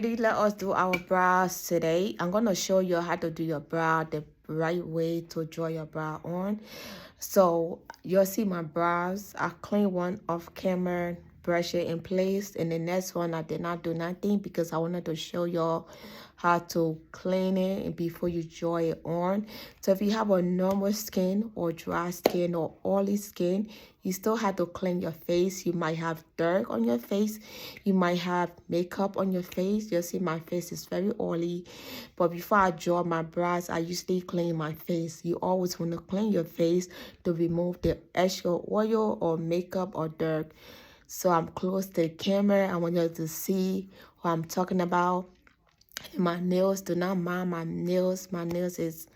Let us do our brows today. I'm gonna show you how to do your brow the right way to draw your brow on. So you'll see my brows. I clean one off camera, brush it in place, and the next one I did not do nothing because I wanted to show y'all how to clean it before you draw it on. So if you have a normal skin or dry skin or oily skin, you still have to clean your face. You might have dirt on your face. You might have makeup on your face. You'll see my face is very oily. But before I draw my brows, I usually clean my face. You always want to clean your face to remove the extra oil or makeup or dirt. So I'm close to the camera. I want you to see what I'm talking about. My nails, do not mind my nails. My nails is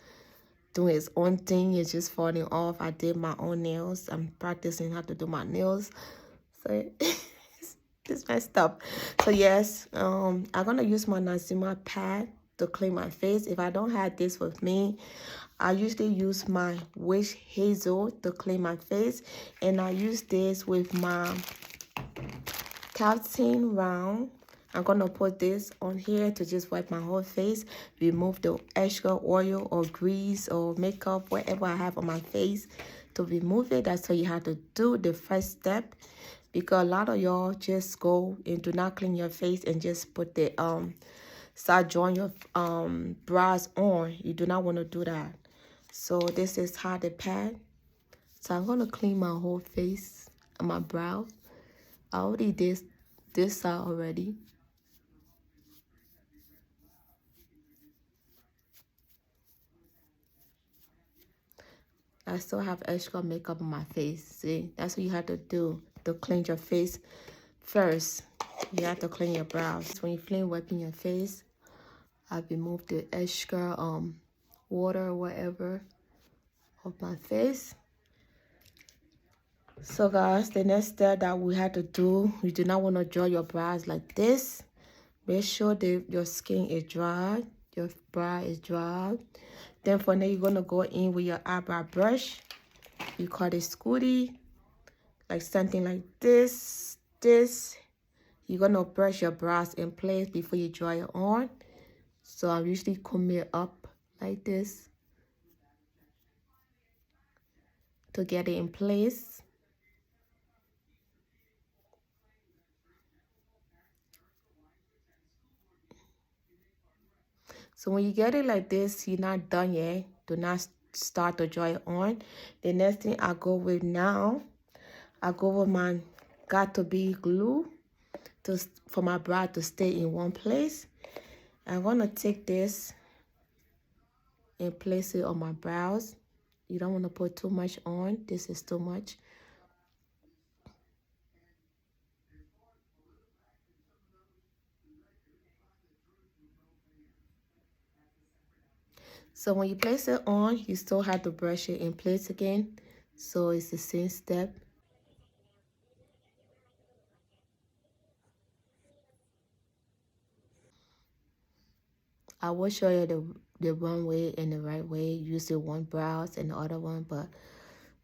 doing its own thing. It's just falling off. I did my own nails. I'm practicing how to do my nails. So it's messed up. So yes, I'm gonna use my Nazima pad to clean my face. If I don't have this with me, I usually use my witch hazel to clean my face, and I use this with my Calcine round. I'm gonna put this on here to just wipe my whole face, remove the extra oil or grease or makeup, whatever I have on my face, to remove it. That's what you have to do, the first step, because a lot of y'all just go and do not clean your face and just put the start drawing your brows on. You do not want to do that. So this is how the pad. So I'm gonna clean my whole face and my brows. I already did this side already. I still have extra makeup on my face. See, that's what you have to do to clean your face first. You have to clean your brows. When you finish wiping your face, I remove the extra water or whatever of my face. So guys, the next step that we have to do, you do not want to draw your brows like this. Make sure that your skin is dry, your brow is dry. Then from there, you're going to go in with your eyebrow brush. You call it scooty, like something like this. You're going to brush your brows in place before you draw it on. So I usually comb it up like this to get it in place. So when you get it like this, you're not done yet. Do not start to draw it on. The next thing I go with now, I go with my got-to-be glue for my brow to stay in one place. I'm going to take this and place it on my brows. You don't want to put too much on. This is too much. So when you place it on, you still have to brush it in place again. So it's the same step. I will show you the one way and the right way, using one brows and the other one, but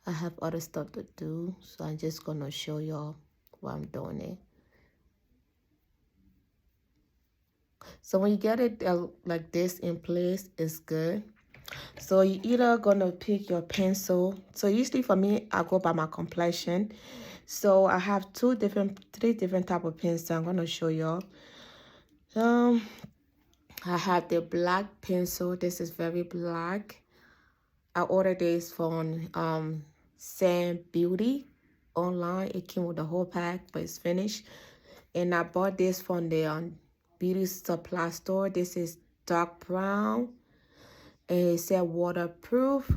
I have other stuff to do, so I'm just gonna show y'all while I'm doing it. So when you get it like this in place, it's good. So you either gonna pick your pencil. So usually for me, I go by my complexion. So I have three different type of pencils. I'm gonna show y'all. I have the black pencil. This is very black. I ordered this from Sam Beauty online. It came with the whole pack, but it's finished. And I bought this from the beauty supply store. This is dark brown. And it said waterproof.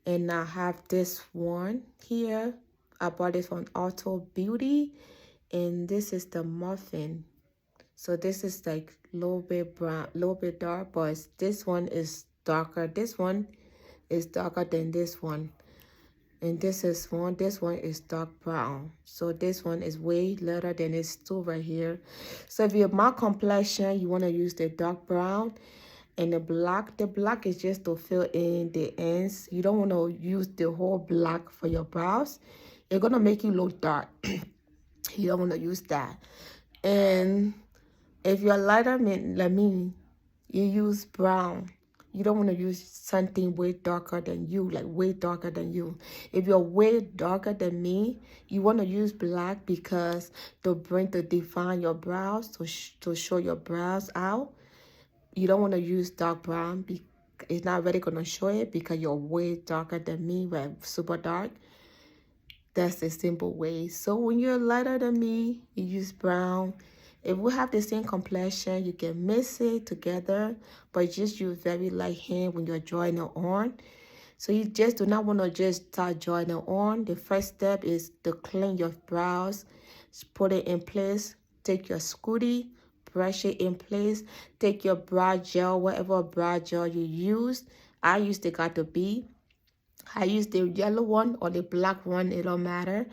And I have this one here. I bought this from Auto Beauty. And this is the muffin. So this is like a little bit brown, a little bit dark, but this one is darker. This one is darker than this one. And this one is dark brown. So this one is way lighter than this two right here. So if you're my complexion, you want to use the dark brown. And the black is just to fill in the ends. You don't want to use the whole black for your brows. It's going to make you look dark. You don't want to use that. And If you're lighter like me, you use brown. You don't want to use something way darker than you, like way darker than you. If you're way darker than me, you want to use black because to define your brows, to show your brows out. You don't want to use dark brown. It's not really going to show it because you're way darker than me, we're super dark. That's the simple way. So when you're lighter than me, you use brown. If we have the same complexion, you can mix it together, but just use very light hand when you're drawing it on. So you just do not want to just start drawing it on. The first step is to clean your brows, put it in place, take your scooty, brush it in place, take your brow gel, whatever brow gel you use. I used the got to be. I use the yellow one or the black one, it don't matter.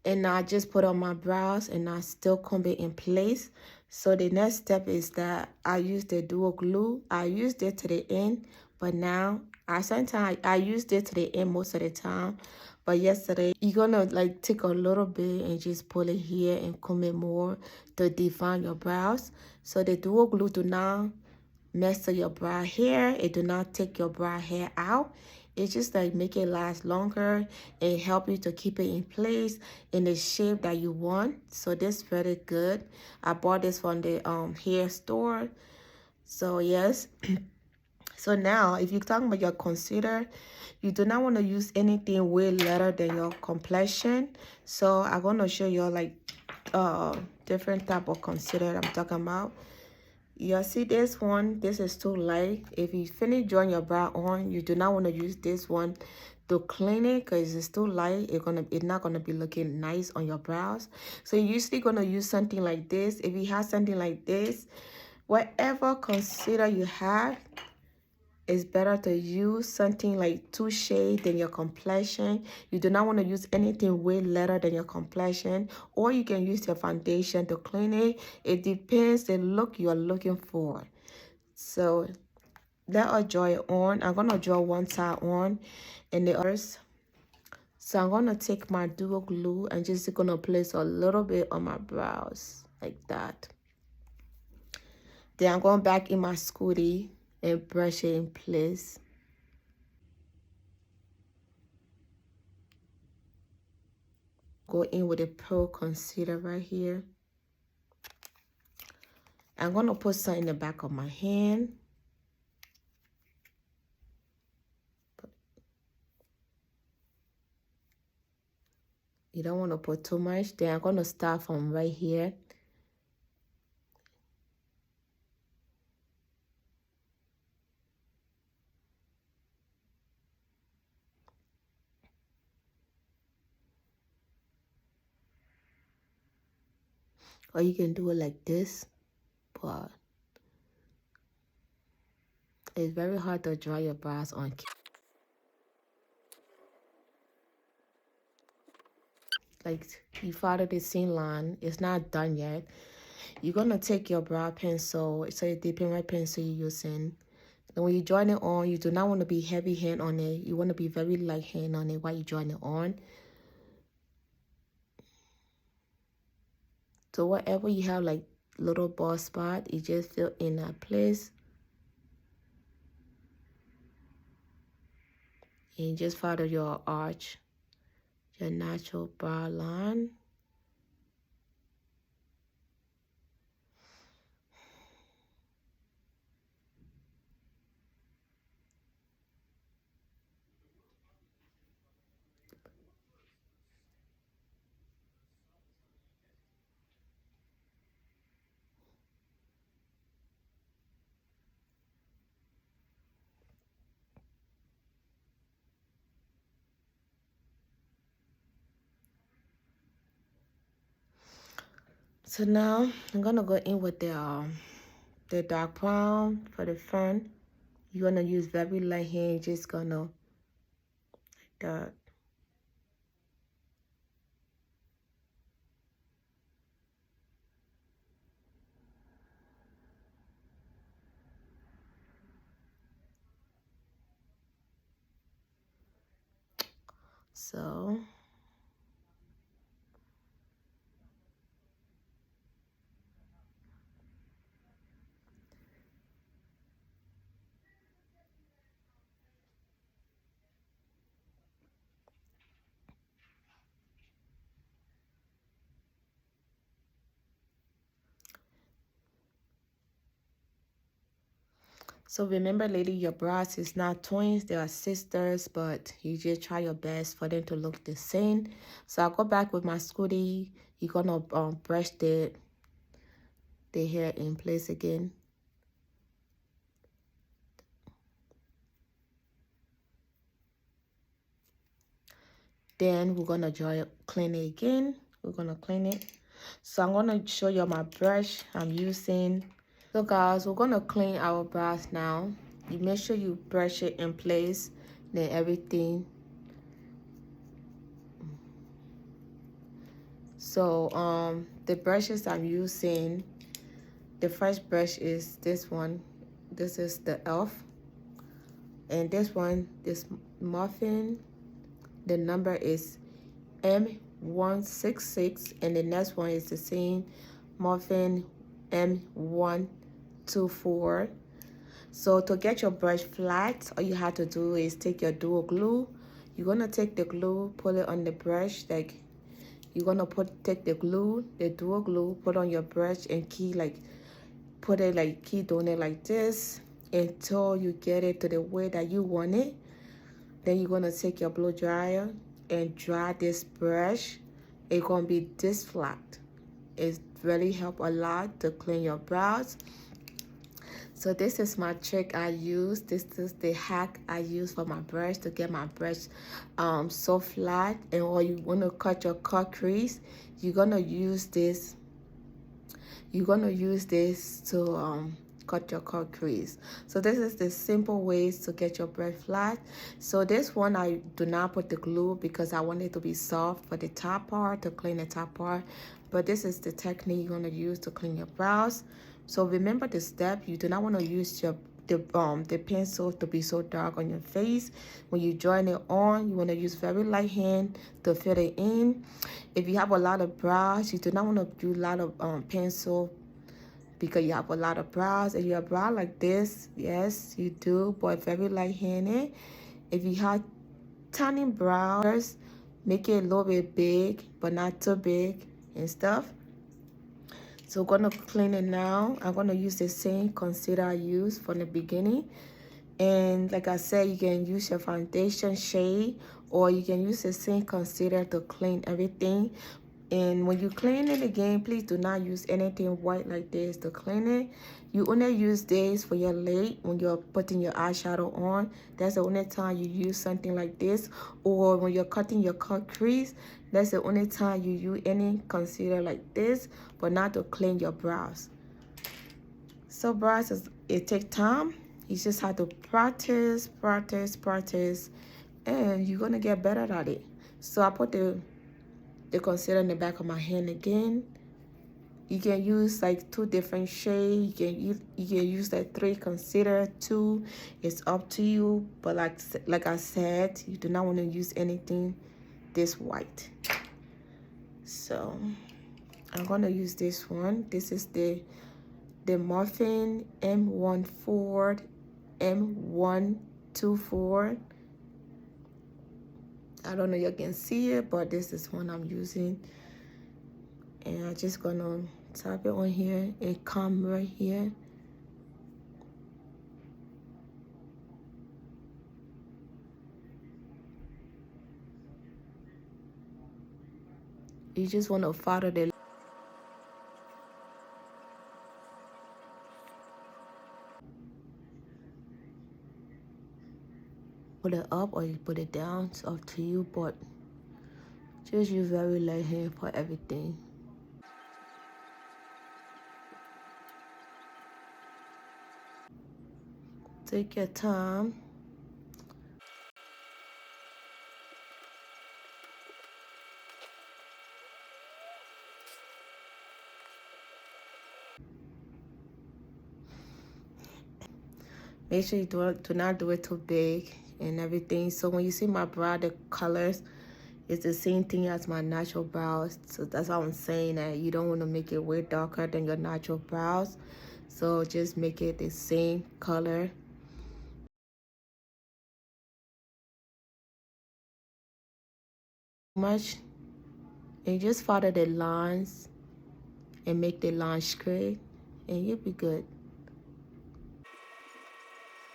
And I just put on my brows and I still comb it in place. So the next step is that I use the dual glue. I used it to the end, but now sometimes I used it to the end most of the time. But yesterday, you're gonna like take a little bit and just pull it here and comb it more to define your brows. So the dual glue do not mess up your brow hair. It do not take your brow hair out. It's just like make it last longer and help you to keep it in place in the shape that you want. So this very good. I bought this from the hair store. So yes. So now if you're talking about your concealer, you do not want to use anything way lighter than your complexion. So I'm gonna show you like different type of concealer I'm talking about. You see this one, this is too light. If you finish drawing your brow on, you do not want to use this one to clean it because it's too light. It's not gonna be looking nice on your brows. So you're usually gonna use something like this. If you have something like this, whatever concealer you have, it's better to use something like 2 shades than your complexion. You do not want to use anything way lighter than your complexion, or you can use your foundation to clean it. It depends the look you're looking for. So let us draw it on. I'm gonna draw one side on and the others. So I'm gonna take my dual glue and just gonna place a little bit on my brows like that. Then I'm going back in my scooty and brush it in place. Go in with a pearl concealer right here. I'm going to put some in the back of my hand. You don't want to put too much. Then I'm going to start from right here. Or you can do it like this, but it's very hard to draw your brows on camera. Like you follow the same line, it's not done yet. You're gonna take your brow pencil, so it depends what pencil you're using. And when you join it on, you do not want to be heavy hand on it. You want to be very light hand on it while you join it on. So whatever you have like little bald spot, you just fill in that place. And just follow your arch, your natural brow line. So now I'm gonna go in with the dark brown for the front. You're gonna use very light hand, just gonna like that. So So remember, lady, your brows is not twins, they are sisters, but you just try your best for them to look the same. So I'll go back with my scooty. You're gonna brush the hair in place again. Then we're gonna clean it again. We're gonna clean it. So I'm gonna show you my brush I'm using. So guys, we're gonna clean our brows now. You make sure you brush it in place, then everything. So the brushes I'm using, the first brush is this one. This is the elf. And this one, this muffin, the number is M166, and the next one is the same muffin, M124. So to get your brush flat, all you have to do is take your dual glue. You're gonna take the glue, put it on the brush, like you're gonna take the glue, the dual glue, put on your brush and keep doing it like this until you get it to the way that you want it. Then you're gonna take your blow dryer and dry this brush. It's gonna be this flat. It really help a lot to clean your brows. So this is my trick I use. This is the hack I use for my brush to get my brush so flat. And when you want to cut your cut crease, you're gonna use this. You're gonna use this to cut your cut crease. So this is the simple ways to get your brush flat. So this one I do not put the glue because I want it to be soft for the top part, to clean the top part. But this is the technique you're gonna use to clean your brows. So remember the step. You do not want to use the pencil to be so dark on your face. When you join it on, you want to use very light hand to fill it in. If you have a lot of brows, you do not want to do a lot of pencil because you have a lot of brows. If you have brow like this, yes, you do, but very light handed. If you have tiny brows, make it a little bit big, but not too big and stuff. So we're gonna clean it now. I'm gonna use the same concealer I used from the beginning. And like I said, you can use your foundation shade or you can use the same concealer to clean everything. And when you clean it again, please do not use anything white like this to clean it. You only use this for your lid when you're putting your eyeshadow on. That's the only time you use something like this. Or when you're cutting your cut crease, that's the only time you use any concealer like this, but not to clean your brows. So brows, it takes time. You just have to practice, and you're gonna get better at it. So I put the concealer in the back of my hand again. You can use like 2 different shades. You can use like 3 concealer, 2. It's up to you. But like I said, you do not want to use anything this white. So I'm gonna use this one. This is the Muffin M124. I don't know if you can see it, but this is one I'm using. And I'm just gonna tap it on here and come right here. You just want to follow the put it up or you put it down. It's up to you, but just use very light hand for everything. Take your time. Make sure you do not do it too big and everything. So when you see my brow, the colors is the same thing as my natural brows. So that's why I'm saying that you don't want to make it way darker than your natural brows. So just make it the same color. Much, and just follow the lines and make the line straight, and you'll be good.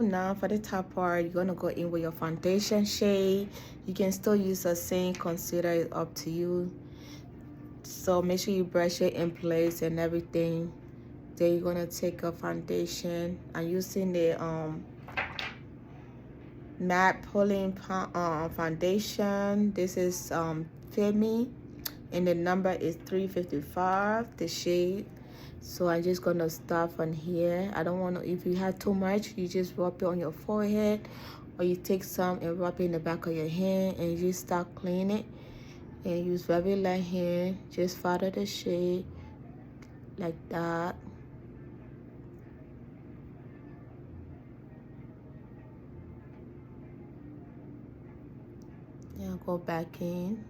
Now for the top part, you're gonna go in with your foundation shade. You can still use a same concealer, it's up to you. So make sure you brush it in place and everything. Then you're gonna take a foundation. I'm using the matte pulling foundation. This is Fit Me, and the number is 355, the shade. So I'm just gonna start from here. I don't want to, if you have too much, you just rub it on your forehead, or you take some and rub it in the back of your hand, and you just start cleaning it. And use very light hand, just follow the shade like that. And go back in.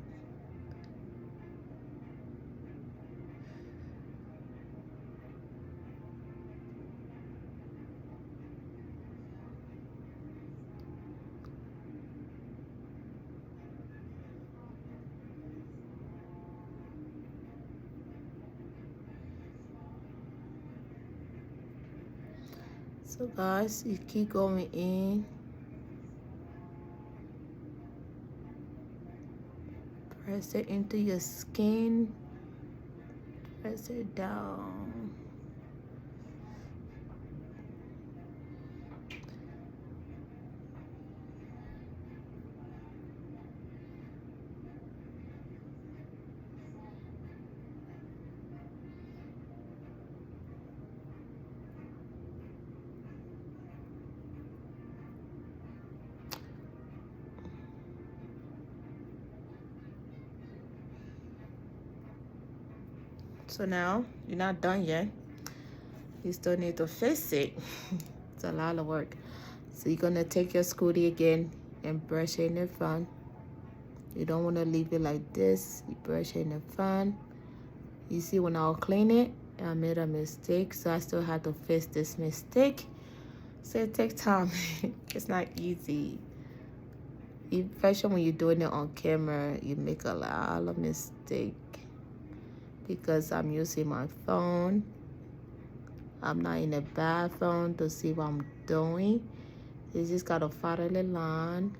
So guys, you keep going in. Press it into your skin. Press it down. So now, you're not done yet. You still need to fix it. It's a lot of work. So you're gonna take your scooty again and brush it in the front. You don't wanna leave it like this. You brush it in the front. You see when I'll clean it, I made a mistake, so I still have to fix this mistake. So it takes time. It's not easy. Especially when you're doing it on camera, you make a lot of mistakes. Because I'm using my phone. I'm not in the bathroom to see what I'm doing. You just gotta follow the line.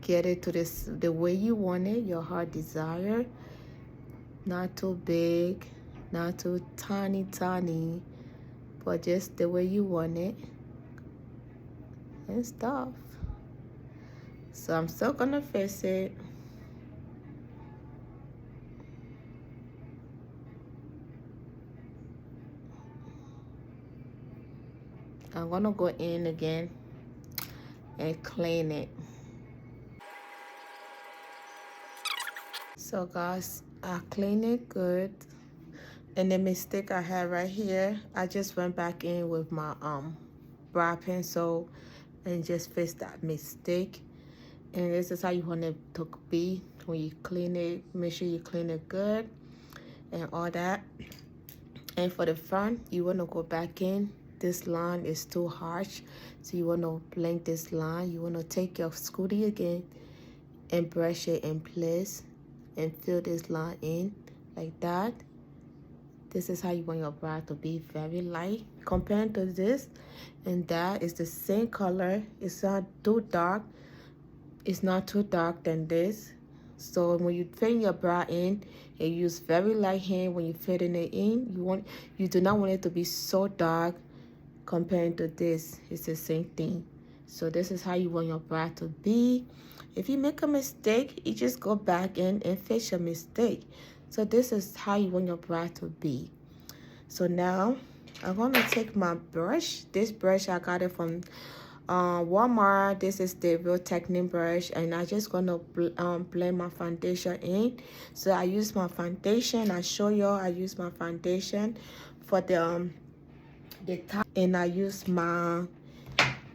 Get it to the way you want it, your heart desire. Not too big, not too tiny, but just the way you want it and stuff. So I'm still gonna fix it. I'm gonna go in again and clean it. So guys, I clean it good. And the mistake I had right here, I just went back in with my brow pencil and just fixed that mistake. And this is how you want it to be when you clean it. Make sure you clean it good and all that. And for the front, you want to go back in. This line is too harsh, so you want to blend this line. You want to take your scooty again and brush it in place and fill this line in like that. This is how you want your brow to be, very light. Compared to this and that, is the same color. It's not too dark. It's not too dark than this. So when you fill your brow in, you use very light hand when you filling it in. You do not want it to be so dark compared to this. It's the same thing. So this is how you want your brow to be. If you make a mistake, you just go back in and fix your mistake. So this is how you want your brow to be. So now I'm gonna take my brush. This brush I got it from Walmart. This is the Real Technique brush, and I just gonna blend my foundation in. So I use my foundation. I show y'all I use my foundation for the top, and I use my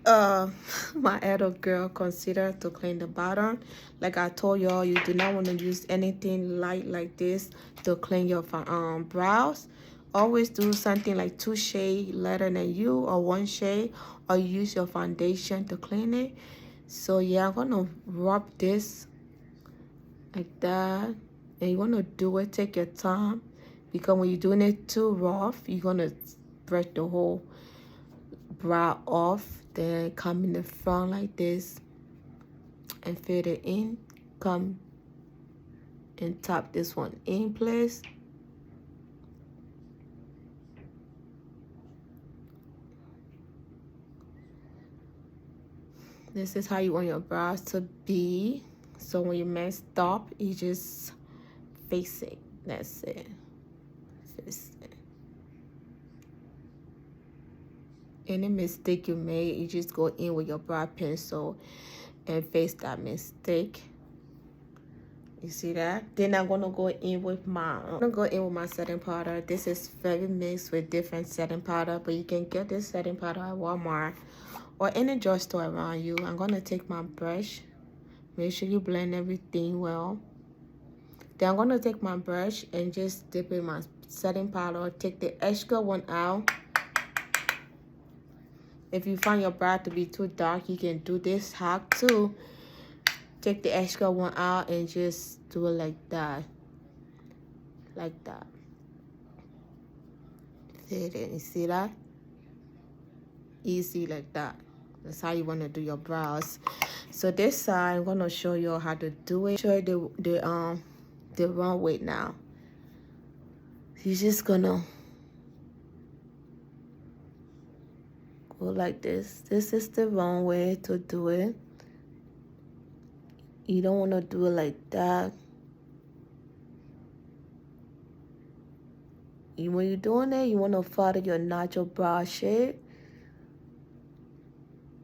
my Eyebrow Girl concealer to clean the bottom. Like I told y'all, you do not want to use anything light like this to clean your brows. Always do something like 2 shades lighter than you, or 1 shade, or use your foundation to clean it. So yeah, I'm gonna rub this like that, and you want to do it, take your time, because when you're doing it too rough, you're gonna spread the whole brow off, then come in the front like this and fade it in. Come and tap this one in place. This is how you want your brows to be. So when you messed up, you just face it. That's it. Face it. Any mistake you made, you just go in with your brow pencil and face that mistake. You see that? Then I'm gonna go in with my setting powder. This is very mixed with different setting powder, but you can get this setting powder at Walmart or any drugstore around you. I'm gonna take my brush. Make sure you blend everything well. Then I'm gonna take my brush and just dip in my setting powder. Take the extra one out. If you find your brow to be too dark, you can do this hack too. Take the extra one out and just do it like that. Like that. Fit it. You see that? Easy like that. That's how you want to do your brows. So this side, I'm gonna show you how to do it. Show you the wrong way now. You're just gonna go like this. This is the wrong way to do it. You don't want to do it like that. When you're doing it, you want to follow your natural brow shape.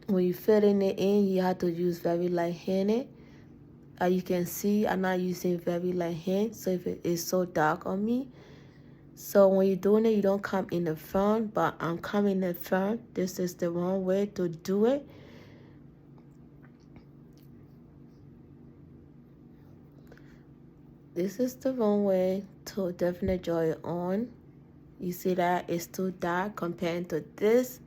When you're filling it in, you have to use very light-handed. As you can see, I'm not using very light hand, so if it is so dark on me. So when you're doing it, you don't come in the front, but I'm coming in the front. This is the wrong way to do it. This is the wrong way to definitely draw it on. You see that it's too dark compared to this.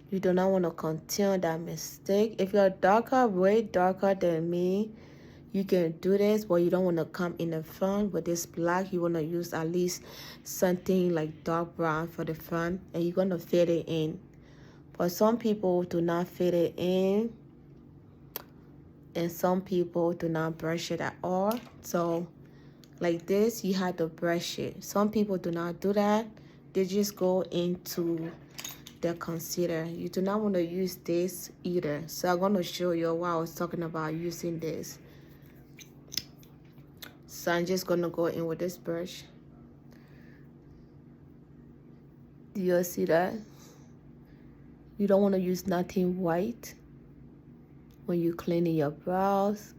You do not want to continue that mistake. If you're darker, way darker than me, you can do this, but you don't want to come in the front with this black. You want to use at least something like dark brown for the front, and you're going to fade it in. But some people do not fade it in, and some people do not brush it at all. So like this, you have to brush it. Some people do not do that. They just go into the concealer. You do not want to use this either. So I'm going to show you why I was talking about using this. So I'm just going to go in with this brush. Do you see that? You don't want to use nothing white when you're cleaning your brows.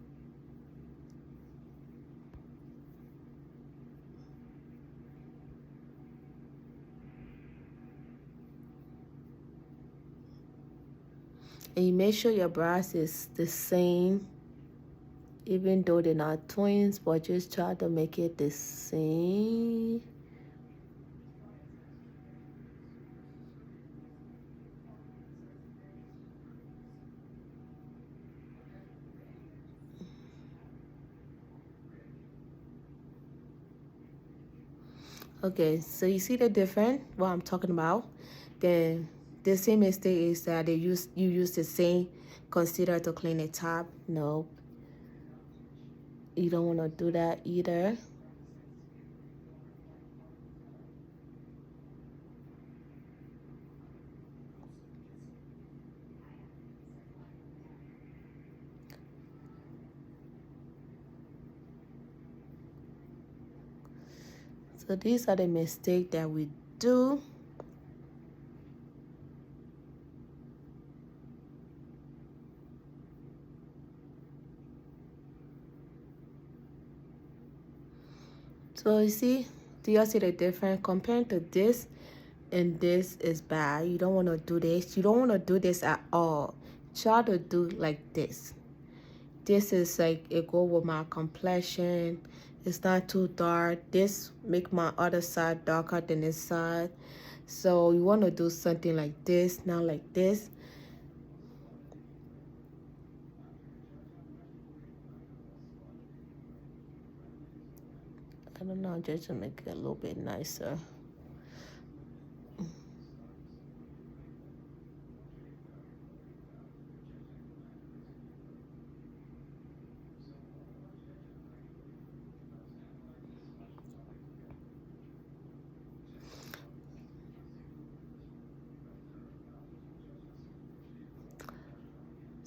And you make sure your brows is the same, even though they're not twins, but just try to make it the same. Okay, so you see the difference, what I'm talking about? Then the same mistake is that you use the same concealer to clean the top. No, you don't want to do that either. So these are the mistakes that we do. So you see, do you see the difference compared to this? And this is bad. You don't want to do this. You don't want to do this at all. Try to do like this. This is like it go with my complexion. It's not too dark. This make my other side darker than this side. So you want to do something like this, not like this. I don't know, just to make it a little bit nicer.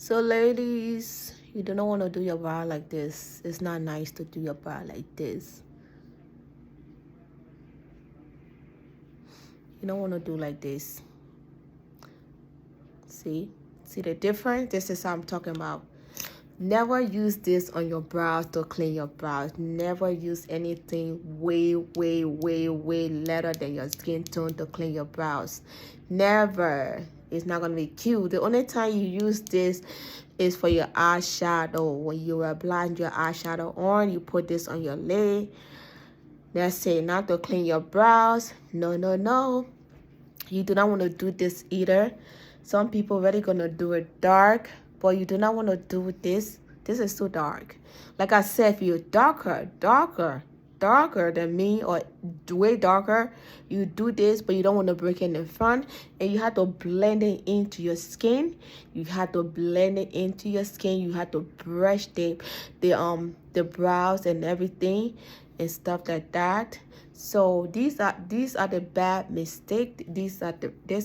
So ladies, you do not want to do your brow like this. It's not nice to do your brow like this. You don't want to do like this. See the difference? This is how I'm talking about. Never use this on your brows to clean your brows. Never use anything way lighter than your skin tone to clean your brows. Never. It's not going to be cute. The only time you use this is for your eyeshadow. When you apply your eyeshadow on, you put this on your lid. That's it. Not to clean your brows. No. You do not want to do this either. Some people already going to do it dark. But you do not want to do this. This is too dark. Like I said, if you're darker than me or way darker, you do this, but you don't want to break it in the front. And you have to blend it into your skin. You have to blend it into your skin. You have to brush the brows and everything and stuff like that. So these are the bad mistake. This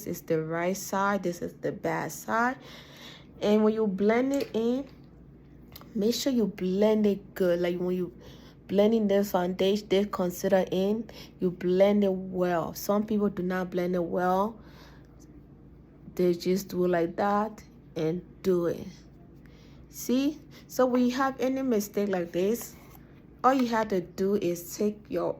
is the right side. This is the bad side. And when you blend it in, make sure you blend it good. Like when you blending the foundation, they consider in, you blend it well. Some people do not blend it well. They just do it like that and do it. See? So when you have any mistake like this, all you have to do is take your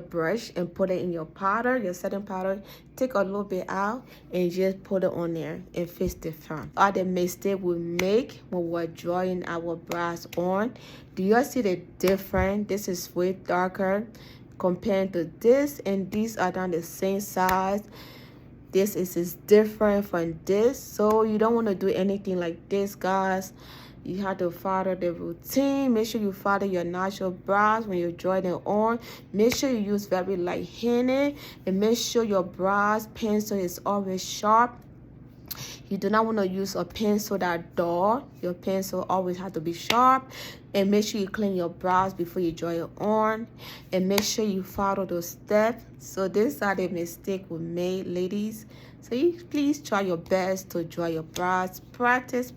brush and put it in your powder, your setting powder. Take a little bit out and just put it on there and fix the front. All the mistake we make when we're drawing our brows on. Do you see the difference? This is way darker compared to this, and these are done the same size. This is different from this, so you don't want to do anything like this, guys. You have to follow the routine. Make sure you follow your natural brows when you're drawing it on. Make sure you use very light handed, and make sure your brows pencil is always sharp. You do not want to use a pencil that dull. Your pencil always has to be sharp. And make sure you clean your brows before you draw it on. And make sure you follow those steps. So these are the mistakes we made, ladies. So you please try your best to draw your brows. Practice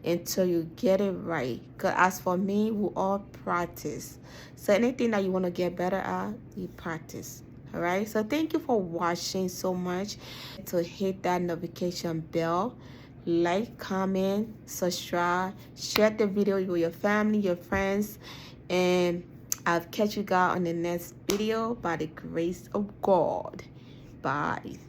until you get it right. Because as for me, we all practice. So anything that you want to get better at, you practice. All right, so thank you for watching so much. To hit that notification bell, like, comment, subscribe, share the video with your family, your friends, and I'll catch you guys on the next video by the grace of God. Bye.